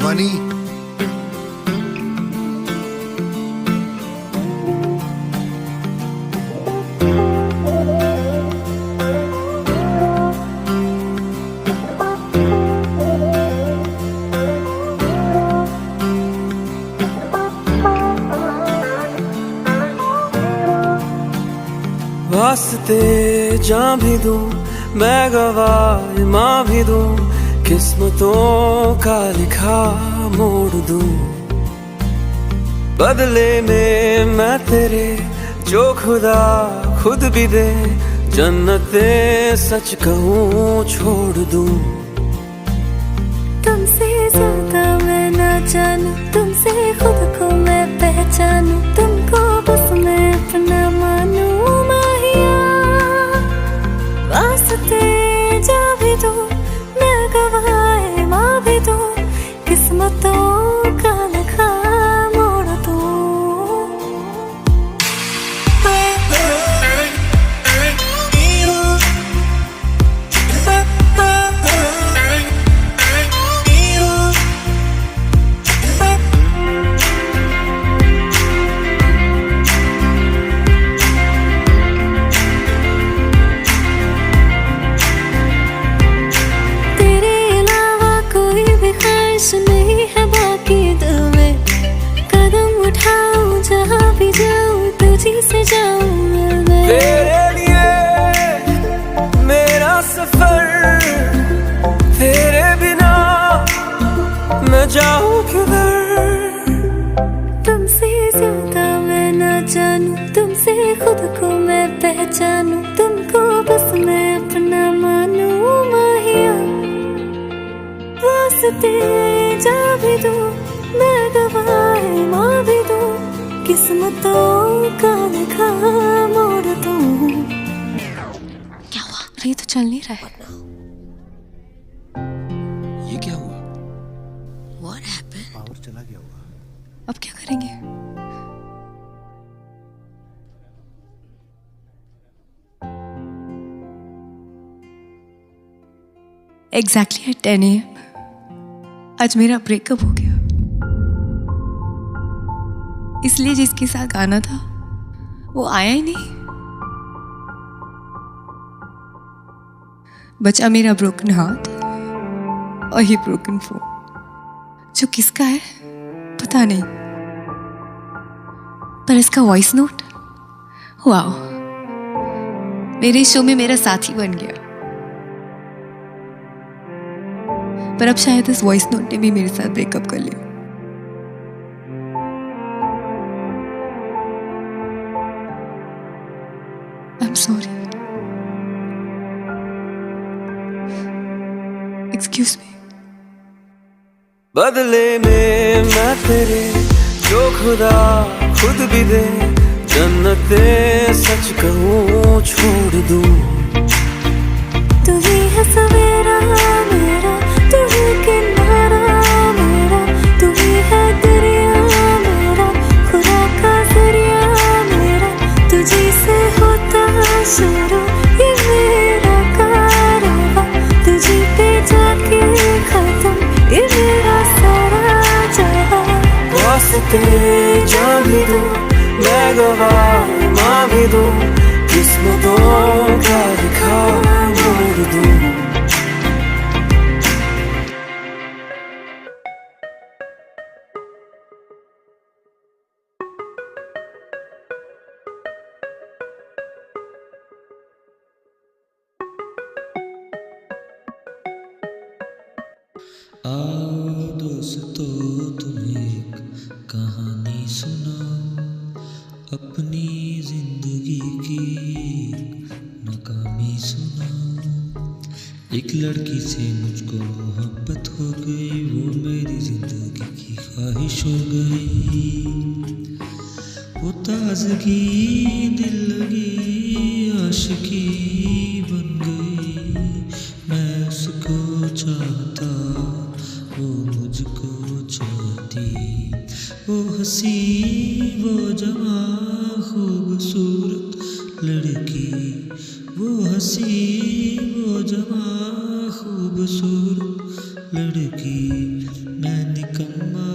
Money वास्ते जान भी दूं मैं गवाह माँ भी दूं किस्मतों का लिखा मोड़ दूं बदले में मैं तेरे जो खुदा खुद भी दे जन्नते सच कहूँ छोड़ दूं तुमसे ज्यादा मैं ना जानूं तुमसे खुद को मैं पहचानूं तुमको बस मैं अपना मानूं वास्ते जा भी दो मैं गवाए माँ भी दो किस्मतों का लिखा मोड़ दो नहीं है बाकी दिल में कदम उठाऊं जहाँ भी जाऊं तुझी से जाऊं मैं तेरे लिए मेरा सफर तेरे बिना मैं जाऊं किधर तुमसे ज्यादा मैं ना जानूं तुमसे खुद को मैं पहचानूं तुमको बस मैं अपना मानूं माहिया वास्ते जा भी दो मैं गवाए माँ भी दो किस्मतों का लिखा मोड़ दो क्या हुआ? अरे ये तो चल नहीं रहा है। ये क्या हुआ? What happened? पावर चला गया होगा। अब क्या करेंगे? Exactly at 10 AM आज मेरा ब्रेकअप हो गया इसलिए जिसके साथ आना था वो आया ही नहीं बचा मेरा ब्रोकन हाथ और ये ब्रोकन फोन जो किसका है पता नहीं पर इसका वॉइस नोट वाओ मेरे शो में मेरा साथी बन गया पर अब शायद इस वॉइस नोट ने भी मेरे साथ ब्रेकअप कर लिया I am sorry excuse me बदले में मैं तेरे जो खुदा खुद भी दे जन्नते सच कहूँ छोड़ दूं तू ही है सवेरा मेरा तू ही किनारा मेरा तू ही है दरिया मेरा खुदा का जरिया मेरा तुझी से होता शुरू ये मेरा कारवां तुझी पे जाके खत्म ये मेरा सारा जहां वास्ते जान भी दूं मैं गवाह माँ भी दूं किस्मतों का लिखा मोड़ दूं आओ दोस्तों तुम्हें एक कहानी सुनाऊं अपनी जिंदगी की नाकामी सुनाऊं एक लड़की से मुझको मोहब्बत हो गई वो मेरी जिंदगी की ख्वाहिश हो गई वो ताजगी दिल लगी आशिकी बन गई मैं उसको चाहता वो मुझको चाहती वो हंसी वो जवां खूबसूरत लड़की, वो हंसी वो जवां खूबसूरत लड़की, मैं निकम्मा